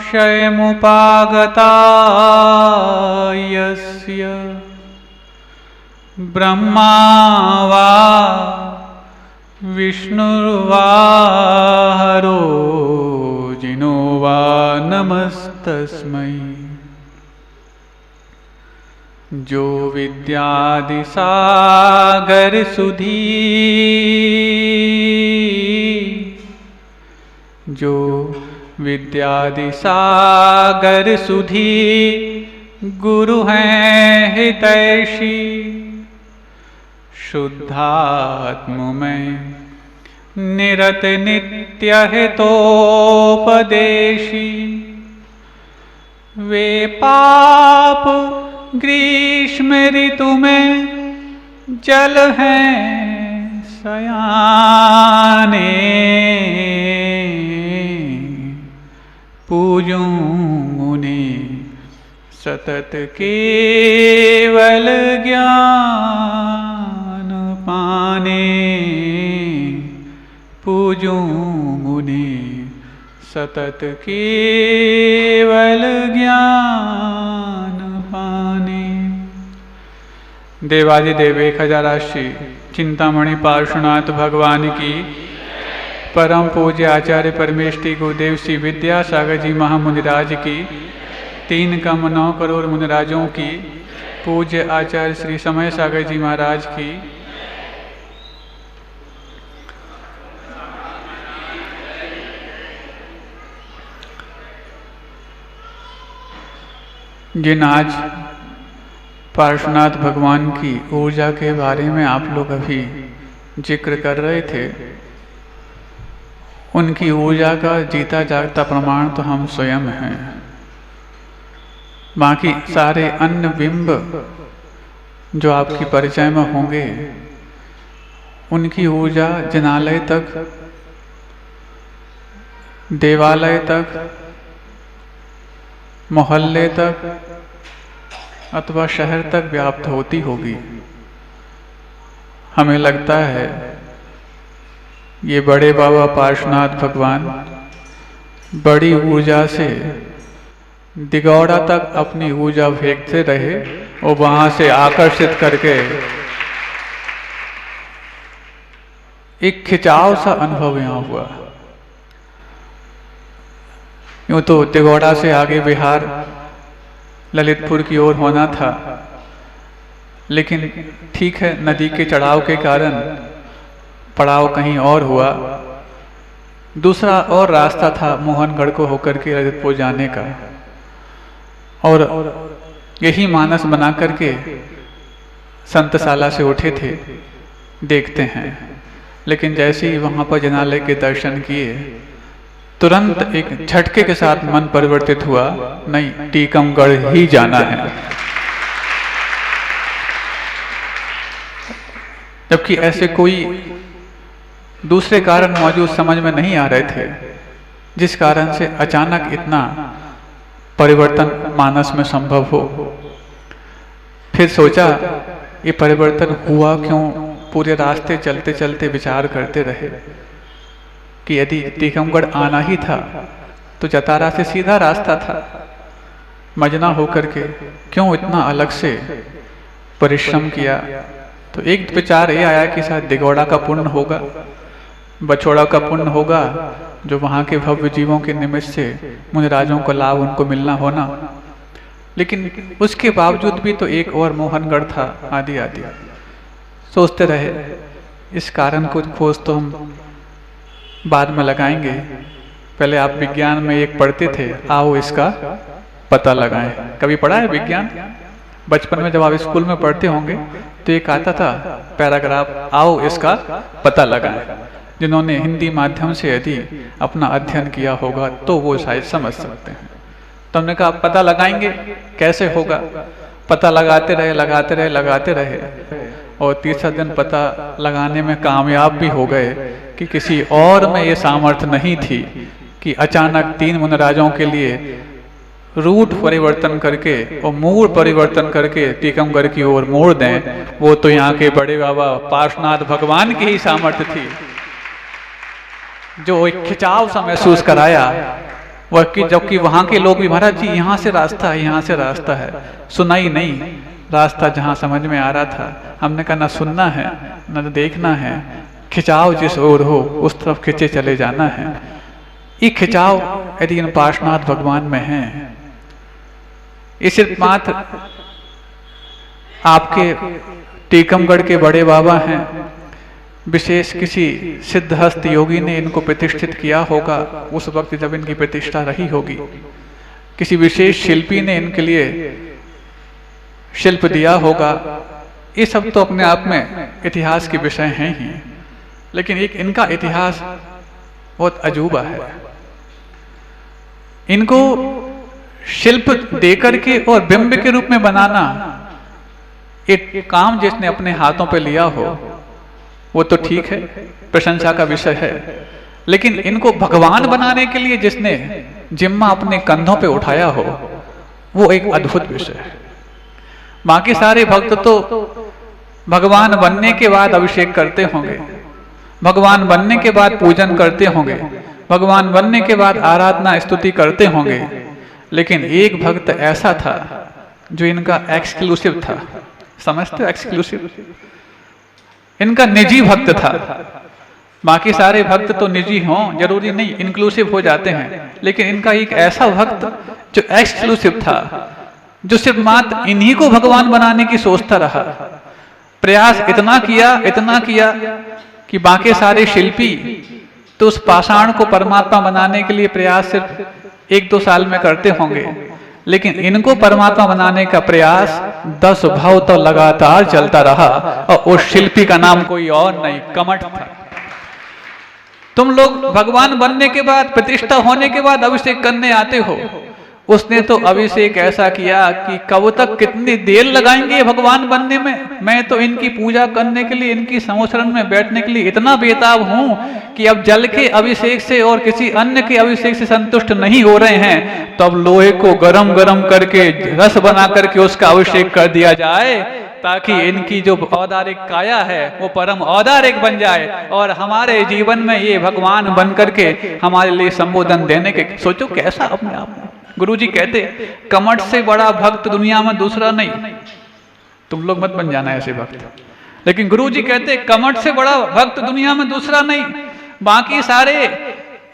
क्षयमुपागता यस्य ब्रह्मा वा विष्णुर्वा हरो जिनो वा नमस्तस्मै। जो विद्यादि सागर सुधी, जो विद्यादि सागर सुधी गुरु हैं हितैषी। शुद्धात्म में निरत नित्य हितोपदेशी। वे पाप ग्रीष्म ऋतु में जल हैं सयाने। पूजूं उन्हें सतत केवल ज्ञान पाने। पूजूं उन्हें सतत केवल ज्ञान पाने। देवादिदेव 1008 चिंतामणि पार्श्वनाथ भगवान की, परम पूज्य आचार्य परमेष्ठी गुरुदेव श्री विद्यासागर जी महामुनिराज की, 3,9 करोड़ मुनिराजों की, पूज्य आचार्य श्री समय सागर जी महाराज की, जिन आज पार्श्वनाथ भगवान की ऊर्जा के बारे में आप लोग अभी जिक्र कर रहे थे, उनकी ऊर्जा का जीता जागता प्रमाण तो हम स्वयं हैं। बाकी सारे अन्य बिंब जो आपकी परिचय में होंगे, उनकी ऊर्जा जिनालय तक, देवालय तक, मोहल्ले तक अथवा शहर तक व्याप्त होती होगी। हमें लगता है ये बड़े बाबा पार्श्वनाथ भगवान बड़ी ऊर्जा से दिगौड़ा तक अपनी ऊर्जा फेंकते रहे और वहां से आकर्षित करके एक खिंचाव सा अनुभव यहाँ हुआ। यूं तो दिगौड़ा से आगे बिहार ललितपुर की ओर होना था, लेकिन ठीक है, नदी के चढ़ाव के कारण पड़ाव कहीं और हुआ। दूसरा और रास्ता था मोहनगढ़ को होकर के ललितपुर जाने का, और यही मानस बना करके संतशाला से उठे थे, देखते हैं। लेकिन जैसे ही वहां पर जिनालय के दर्शन किए, तुरंत एक झटके के साथ मन परिवर्तित हुआ, नहीं, टीकमगढ़ ही जाना है। जबकि ऐसे कोई दूसरे कारण मौजूद समझ में नहीं आ रहे थे, जिस कारण से अचानक इतना परिवर्तन मानस में संभव हो। फिर सोचा ये परिवर्तन हुआ क्यों। पूरे रास्ते चलते चलते विचार करते रहे कि यदि टीकमगढ़ आना ही था तो जतारा से सीधा रास्ता था, मजना होकर के क्यों इतना अलग से परिश्रम किया। तो एक विचार ये आया कि शायद दिगौड़ा का पुण्य होगा, बछौड़ा का पुण्य होगा, जो वहाँ के भव्य जीवों के निमित्त से मुनिराजों को लाभ उनको मिलना होना। लेकिन उसके बावजूद भी तो एक और मोहनगढ़ था, आदि आदि सोचते रहे। इस कारण को खोज तो हम बाद में लगाएंगे, पहले आप विज्ञान में एक पढ़ते थे, आओ इसका पता लगाएं। कभी पढ़ा है विज्ञान? बचपन में जब आप स्कूल में पढ़ते होंगे तो एक आता था पैराग्राफ, आओ इसका पता लगाएं। जिन्होंने हिंदी माध्यम से यदि अपना अध्ययन किया होगा तो वो शायद समझ सकते हैं। तो हमने कहा पता लगाएंगे, कैसे होगा? पता लगाते रहे लगाते रहे लगाते रहे, और तीसरा दिन पता लगाने में कामयाब भी हो गए कि किसी और में ये सामर्थ्य नहीं थी कि अचानक 3 मुनिराजों के लिए रूट परिवर्तन करके और मूड परिवर्तन करके टीकमगढ़ की ओर मोड़ दें। वो तो यहाँ के बड़े बाबा पार्श्वनाथ भगवान की ही सामर्थ्य थी, जो एक खिंचाव सा महसूस कराया जबकि वहां के लोग भी, महाराज जी यहाँ से रास्ता है, यहाँ से रास्ता है, सुनाई नहीं। रास्ता जहाँ समझ में आ रहा था, हमने कहा ना सुनना है न देखना है, खिंचाव जिस ओर हो उस तरफ खिंचे चले जाना है। ये खिंचाव यदि इन पार्श्वनाथ भगवान में है, ये सिर्फ मात्र आपके टीकमगढ़ के बड़े बाबा हैं, विशेष किसी सिद्धहस्त योगी ने इनको प्रतिष्ठित किया होगा उस वक्त जब इनकी प्रतिष्ठा रही होगी, किसी विशेष शिल्पी ने इनके लिए शिल्प दिया होगा। ये सब तो अपने आप में इतिहास के विषय हैं ही, लेकिन एक इनका इतिहास बहुत अजूबा है। इनको शिल्प देकर के और बिंब के रूप में बनाना, एक काम जिसने अपने हाथों पे लिया हो वो तो ठीक है, प्रशंसा का विषय है, लेकिन इनको भगवान बनाने के लिए जिसने जिम्मा अपने कंधों पे उठाया हो वो एक अद्भुत विषय है। बाकी सारे भक्त तो भगवान बनने के बाद अभिषेक करते होंगे, भगवान बनने के बाद पूजन करते होंगे, भगवान बनने के बाद आराधना स्तुति करते होंगे, लेकिन एक भक्त ऐसा था जो इनका एक्सक्लूसिव था। समझते हो एक्सक्लूसिव? इनका निजी भक्त था। बाकी सारे भक्त तो निजी हों, जरूरी नहीं इंक्लूसिव हो जाते हैं, लेकिन इनका एक ऐसा भक्त जो एक्सक्लूसिव था, जो सिर्फ मात्र इन्हीं को भगवान बनाने की सोचता रहा। प्रयास इतना किया कि बाकी सारे शिल्पी तो उस पाषाण को परमात्मा बनाने के लिए प्रयास सिर्फ 1-2 साल में करते होंगे, लेकिन इनको परमात्मा बनाने का प्रयास 10 भाव तो लगातार चलता रहा, और उस शिल्पी का नाम कोई और नहीं, कमठ था। तुम लोग भगवान बनने के बाद, प्रतिष्ठा होने के बाद अभिषेक करने आते हो, उसने तो अभिषेक ऐसा किया कि कब तक कितनी देर लगाएंगे भगवान बनने में। मैं तो इनकी पूजा करने के लिए, इनकी संवत्सरण में बैठने के लिए इतना बेताब हूं कि अब जल के अभिषेक से और किसी अन्य के अभिषेक से संतुष्ट नहीं हो रहे हैं, तो अब लोहे को गरम करके रस बना करके उसका अभिषेक कर दिया जाए, ताकि इनकी जो औदारिक काया है वो परम औदारिक बन जाए, और हमारे जीवन में ये भगवान बन करके हमारे लिए संबोधन देने के। सोचो कैसा अपने आप में। गुरुजी कहते कमठ से बड़ा भक्त दुनिया में दूसरा नहीं। तुम लोग मत बन जाना ऐसे भक्त, लेकिन गुरुजी कहते कमठ से बड़ा भक्त दुनिया में दूसरा नहीं। बाकी सारे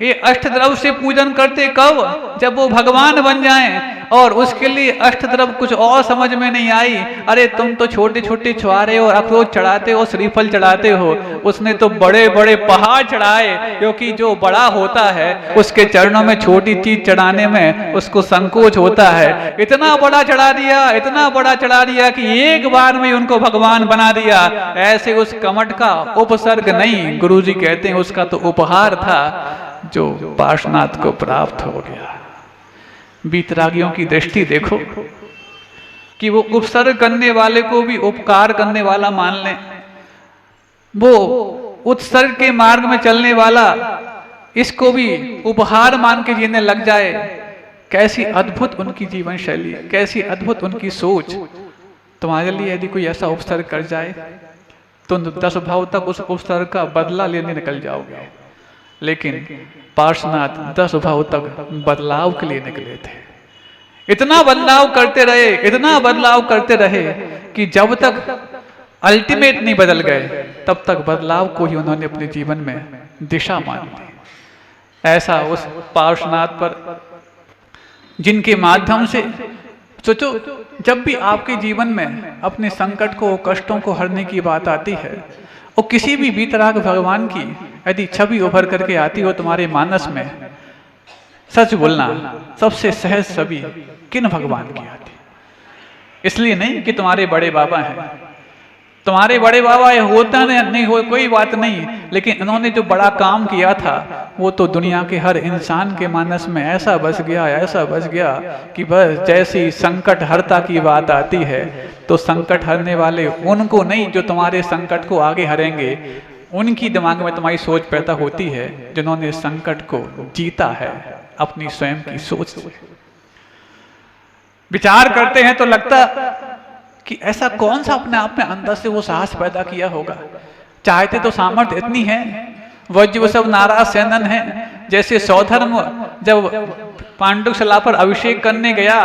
ये अष्टद्रव्य से पूजन करते कब? जब वो भगवान बन जाएं, और उसके लिए अष्टद्रव्य कुछ और समझ में नहीं आई। अरे तुम तो छोटे छोटे छुआरे और अखरोट चढ़ाते हो, श्रीफल चढ़ाते हो, उसने तो बड़े बड़े पहाड़ चढ़ाए, क्योंकि जो बड़ा होता है उसके चरणों में छोटी चीज चढ़ाने में उसको संकोच होता है। इतना बड़ा चढ़ा दिया, इतना बड़ा चढ़ा दिया कि एक बार में उनको भगवान बना दिया। ऐसे उस कमठ का उपसर्ग नहीं, गुरुजी कहते हैं उसका तो उपहार था जो पार्श्वनाथ को प्राप्त हो गया। बीतरागियों की दृष्टि देखो कि वो उपसर्ग करने वाले को भी उपकार करने वाला मान लें, वो उत्सर्ग के मार्ग में चलने वाला इसको भी उपहार मान के जीने लग जाए। कैसी अद्भुत उनकी जीवन शैली, कैसी अद्भुत उनकी सोच। तुम्हारे लिए यदि कोई ऐसा उपसर्ग कर जाए तो 10 भाव तक उस उपसर्ग का बदला लेने निकल जाओगे, लेकिन पार्श्वनाथ 10 भाव तक बदलाव के लिए निकले थे। इतना बदलाव करते रहे, इतना बदलाव करते रहे कि जब तक अल्टीमेट नहीं बदल गए तब तक बदलाव को ही उन्होंने अपने जीवन में दिशा मान ली। ऐसा उस पार्श्वनाथ पर जिनके माध्यम से सोचो, जब भी आपके जीवन में अपने संकट को, कष्टों को हरने की बात आती है, और किसी भी वीतराग भगवान की यदि छवि उभर करके आती हो तुम्हारे मानस में, सच बोलना सबसे सहज छवि किन भगवान की आती? इसलिए नहीं कि तुम्हारे बड़े बाबा हैं, तुम्हारे बड़े बाबा ये होता नहीं हो कोई बात नहीं, लेकिन इन्होंने जो बड़ा काम किया था वो तो दुनिया के हर इंसान के मानस में ऐसा बस गया, ऐसा बस गया कि बस जैसी संकट हरता की बात आती है तो संकट हरने वाले उनको नहीं जो तुम्हारे संकट को आगे हरेंगे, उनकी दिमाग में तुम्हारी सोच पैदा होती है जिन्होंने संकट को जीता है अपनी स्वयं की सोच से। विचार करते हैं तो लगता कि ऐसा कौन सा अपने आप में अंदर से वो साहस पैदा किया होगा। चाहते तो सामर्थ्य इतनी है, वज्र सब नाराज सेनन है, जैसे सौधर्म जब पांडुशला पर अभिषेक करने गया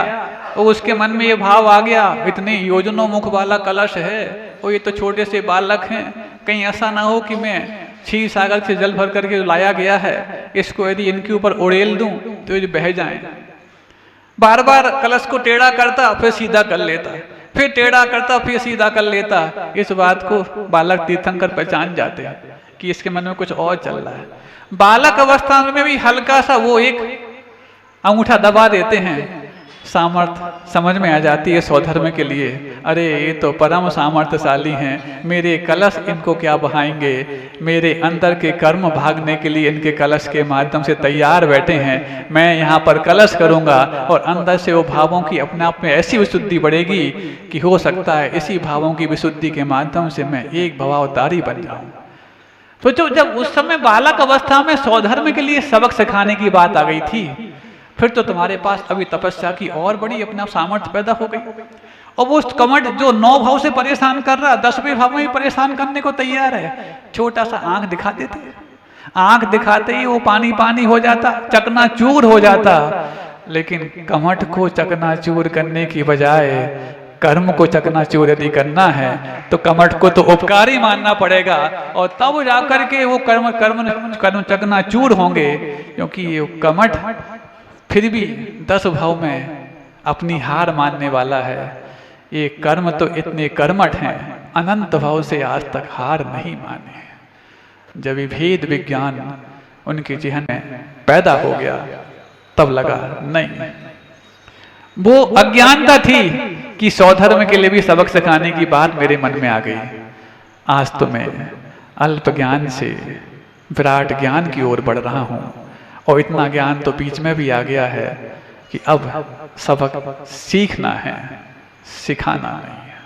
और उसके मन में ये भाव आ गया, इतने योजनों मुख वाला कलश है और ये तो छोटे से बालक हैं, कहीं ऐसा ना हो कि मैं क्षीर सागर से जल भर करके लाया गया है, इसको यदि इनके ऊपर उड़ेल दूं तो ये बह जाएं। बार बार कलश को टेढ़ा करता, फिर सीधा कर लेता, फिर टेढ़ा करता, फिर सीधा कर लेता। इस बात को बालक तीर्थंकर पहचान जाते हैं कि इसके मन में कुछ और चल रहा है। बालक अवस्था में भी हल्का सा वो एक अंगूठा दबा देते हैं, सामर्थ्य समझ में आ जाती है स्वधर्म के लिए। अरे ये तो परम सामर्थ्यशाली हैं, मेरे कलश इनको क्या बहाएंगे, मेरे अंदर के कर्म भागने के लिए इनके कलश के माध्यम से तैयार बैठे हैं। मैं यहाँ पर कलश करूँगा और अंदर से वो भावों की अपने आप में ऐसी विशुद्धि बढ़ेगी कि हो सकता है इसी भावों की विशुद्धि के माध्यम से मैं एक भवावतारी बन जाऊँ। तो जब उस समय बालक अवस्था में स्वधर्म के लिए सबक सिखाने की बात आ गई थी, फिर तो तुम्हारे पास अभी तपस्या की और बड़ी अपना सामर्थ्य पैदा हो गई। और वो कमठ जो 9 भाव से परेशान कर रहा, 10वें भाव में भी परेशान करने को तैयार है। छोटा सा आंख दिखा देते, आंख दिखाते ही वो पानी पानी हो जाता, चकनाचूर हो जाता। लेकिन कमठ को चकनाचूर करने की बजाय कर्म को चकनाचूर यदि करना है तो कमठ को तो उपकारी मानना पड़ेगा, और तब जाकर के वो कर्म चकनाचूर होंगे। क्योंकि ये कमठ फिर भी 10 भाव में अपनी हार मानने वाला है। ये कर्म तो इतने कर्मठ हैं, अनंत भाव से आज तक हार नहीं माने। जब भेद विज्ञान उनके जेहन में पैदा हो गया तब लगा नहीं, वो अज्ञानता थी कि स्वधर्म के लिए भी सबक सिखाने की बात मेरे मन में आ गई। आज तो मैं अल्प ज्ञान से विराट ज्ञान की ओर बढ़ रहा हूँ, और इतना ज्ञान तो बीच में भी आ गया है कि अब सबक सीखना है, सिखाना नहीं है।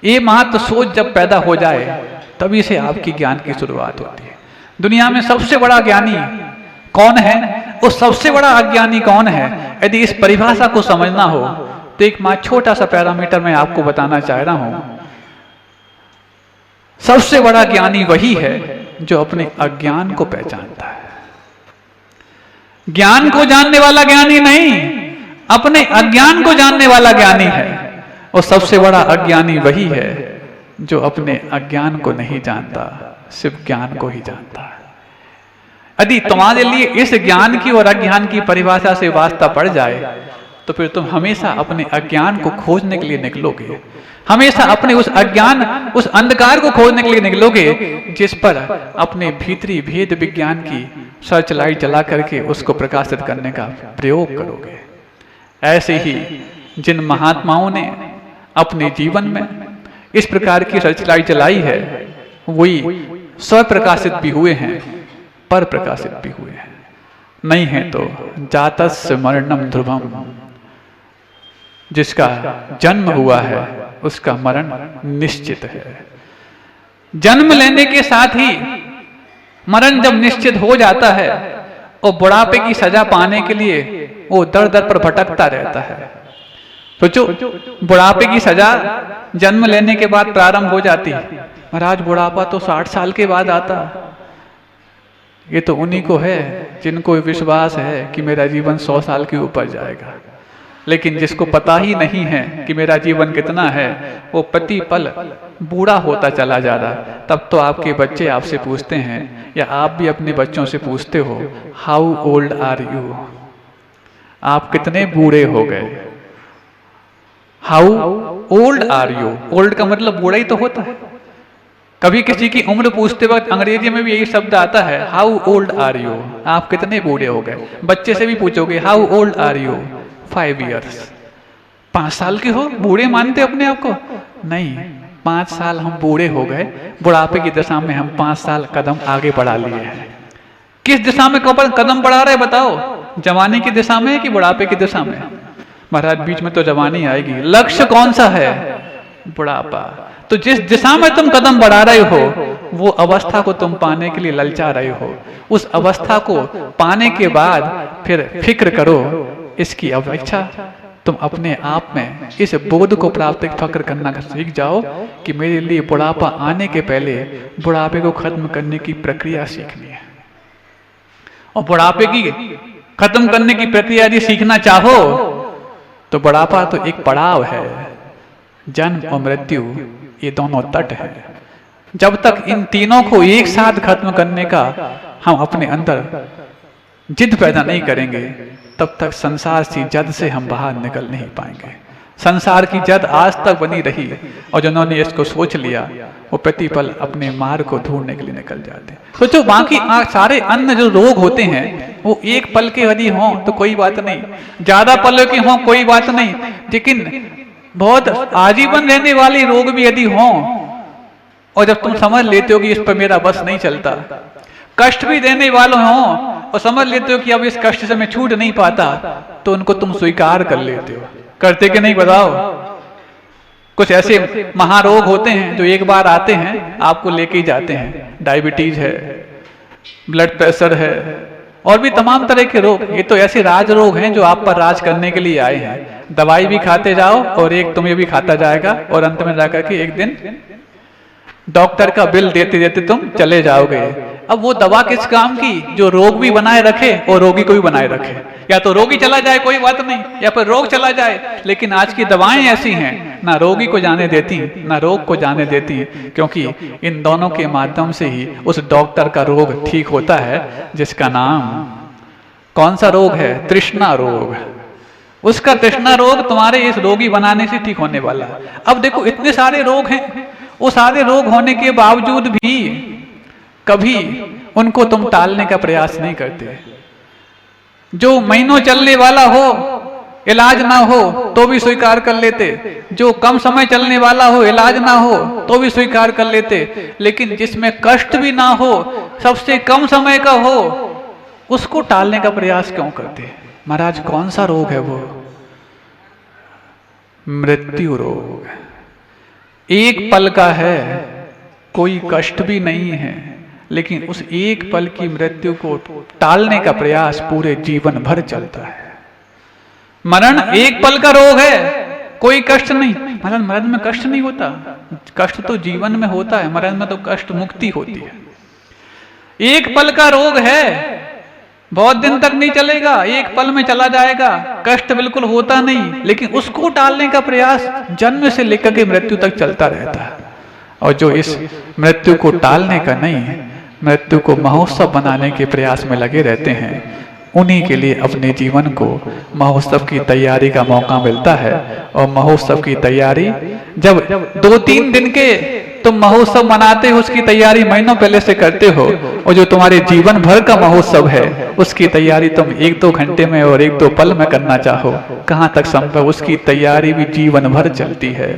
ये महत्व सोच जब पैदा हो जाए तभी से आपकी ज्ञान की शुरुआत होती है। दुनिया में सबसे बड़ा ज्ञानी कौन है और सबसे बड़ा अज्ञानी कौन है, यदि इस परिभाषा को समझना हो तो एक छोटा सा पैरामीटर मैं आपको बताना चाह रहा हूं। सबसे बड़ा ज्ञानी वही है जो अपने अज्ञान को पहचानता है। ज्ञान को जानने वाला ज्ञानी नहीं, अपने अज्ञान को जानने वाला ज्ञानी है। और सबसे बड़ा अज्ञानी वही है जो अपने अज्ञान को नहीं जानता, सिर्फ ज्ञान को ही जानता है। यदि तुम्हारे लिए इस ज्ञान की और अज्ञान की परिभाषा से वास्ता पड़ जाए तो फिर तुम हमेशा अपने अज्ञान को खोजने के लिए निकलोगे, हमेशा अपने उस अज्ञान, उस अंधकार को खोजने के लिए निकलोगे जिस पर अपने भीतरी भेद विज्ञान की सर्च लाइट जला करके उसको प्रकाशित करने का प्रयोग करोगे। ऐसे ही जिन महात्माओं ने अपने जीवन में इस प्रकार की सर्च लाइट जलाई है वही स्वप्रकाशित भी हुए हैं, पर प्रकाशित भी हुए हैं। नहीं है तो जातस्य मरणम ध्रुवम, जिसका जन्म हुआ है उसका मरण निश्चित है। जन्म लेने के साथ ही मरण जब निश्चित हो जाता है और बुढ़ापे की सजा पाने के लिए वो दर दर पर भटकता रहता है। तो जो बुढ़ापे की सजा जन्म लेने के बाद प्रारंभ हो जाती है, महाराज बुढ़ापा तो 60 साल के बाद आता। ये तो उन्हीं को है जिनको विश्वास है कि मेरा जीवन 100 साल के ऊपर जाएगा। लेकिन जिसको पता ही नहीं है कि मेरा जीवन कितना है, वो प्रति पल बूढ़ा होता चला जा रहा। तब तो आपके बच्चे आपसे पूछते हैं, या आप भी अपने बच्चों से पूछते हो, हाउ ओल्ड आर यू, आप कितने बूढ़े हो गए। How old are you, old का मतलब बूढ़ा ही तो होता है। कभी किसी की उम्र पूछते वक्त अंग्रेजी में भी यही शब्द आता है, हाउ ओल्ड आर यू, आप कितने बूढ़े हो गए। बच्चे से भी पूछोगे, how old are you, 5 years, 5 साल के हो, बूढ़े मानते अपने आप को? नहीं, 5 साल हम बूढ़े हो गए, बुढ़ापे की दिशा में हम 5 साल कदम आगे बढ़ा लिए हैं। किस दिशा में कदम बढ़ा रहे बताओ, जवानी की दिशा में कि बुढ़ापे की दिशा में? महाराज बीच में तो जवानी आएगी। लक्ष्य कौन सा है? बुढ़ापा। तो जिस दिशा में तुम कदम बढ़ा रहे हो वो अवस्था को तुम पाने के लिए ललचा रहे हो। उस अवस्था को पाने के बाद फिर फिक्र करो, इसकी अपेक्षा तुम अपने आप में इस बोध को प्राप्त फक्र करना सीख जाओ कि मेरे लिए बुढ़ापा आने के पहले बुढ़ापे को खत्म करने की प्रक्रिया सीखनी है। और बुढ़ापे की खत्म करने की प्रक्रिया यदि सीखना चाहो तो बुढ़ापा तो एक पड़ाव है, जन्म और मृत्यु ये दोनों तट है। जब तक इन तीनों को एक साथ खत्म करने का हम अपने अंदर जिद पैदा नहीं करेंगे, तब तक संसार की जद से हम बाहर निकल नहीं पाएंगे। संसार की जद आज तक बनी रही और जिन्होंने इसको सोच लिया वो प्रतिपल अपने मार्ग को ढूंढने के लिए निकल जाते हैं। तो जो बाकी सारे अन्य जो रोग होते हैं वो एक पल के यदि हों तो कोई बात नहीं, ज्यादा पल के हों कोई बात नहीं, लेकिन बहुत आजीवन रहने वाले रोग भी यदि हों और जब तुम समझ लेते हो कि इस पर मेरा बस नहीं चलता, कष्ट भी देने वालों हों और समझ लेते हो कि अब इस कष्ट से मैं छूट नहीं पाता, तो उनको तुम स्वीकार कर लेते हो। करते कि नहीं बताओ? कुछ ऐसे महारोग होते हैं जो एक बार आते हैं आपको लेके ही जाते हैं। डायबिटीज है, ब्लड प्रेशर है और भी तमाम तरह के रोग। ये तो ऐसे राज रोग हैं जो आप पर राज करने के लिए आए हैं। दवाई भी खाते जाओ और एक तुम्हें भी खाता जाएगा और अंत में जाकर के एक दिन डॉक्टर का बिल देते देते तुम चले जाओगे। अब वो दवा किस काम की? जो रोग भी बनाए रखे और रोगी को भी बनाए रखे। या तो रोगी चला जाए कोई बात नहीं, या फिर रोग चला जाए, लेकिन आज की दवाएं ऐसी हैं ना रोगी को जाने देती ना रोग को जाने देती, क्योंकि इन दोनों के माध्यम से ही उस डॉक्टर का रोग ठीक होता है जिसका नाम कौन सा रोग है? तृष्णा रोग। उसका तृष्णा रोग तुम्हारे इस रोगी बनाने से ठीक होने वाला। अब देखो इतने सारे रोग हैं, वो सारे रोग होने के बावजूद भी कभी उनको तुम टालने का प्रयास नहीं करते। जो महीनों चलने वाला हो, इलाज ना हो तो भी स्वीकार कर लेते, जो कम समय चलने वाला हो, इलाज ना हो तो भी स्वीकार कर लेते, लेकिन जिसमें कष्ट भी ना हो, सबसे कम समय का हो, उसको टालने का प्रयास क्यों करते? महाराज कौन सा रोग है वो? मृत्यु रोग। एक पल का है, कोई कष्ट भी नहीं है, लेकिन उस एक पल की मृत्यु को टालने का प्रयास पूरे जीवन भर चलता है। मरण एक पल का रोग है, कोई कष्ट नहीं। मरण में कष्ट नहीं होता, कष्ट तो जीवन में होता है, मरण में तो कष्ट मुक्ति होती है। एक पल का रोग है, बहुत दिन तक नहीं चलेगा, एक पल में चला जाएगा, कष्ट बिल्कुल होता नहीं, लेकिन उसको टालने का प्रयास जन्म से लेकर के मृत्यु तक चलता रहता है। और जो इस मृत्यु को टालने का नहीं, मृत्यु को महोत्सव बनाने के प्रयास में लगे रहते हैं, उन्हीं के लिए अपने जीवन को महोत्सव की तैयारी का मौका मिलता है। और महोत्सव की तैयारी जब 2-3 दिन के तुम महोत्सव मनाते हो, उसकी तैयारी महीनों पहले से करते हो, और जो तुम्हारे जीवन भर का महोत्सव है उसकी तैयारी तुम 1-2 घंटे में और 1-2 पल में करना चाहो, कहाँ तक संभव? उसकी तैयारी भी जीवन भर चलती है।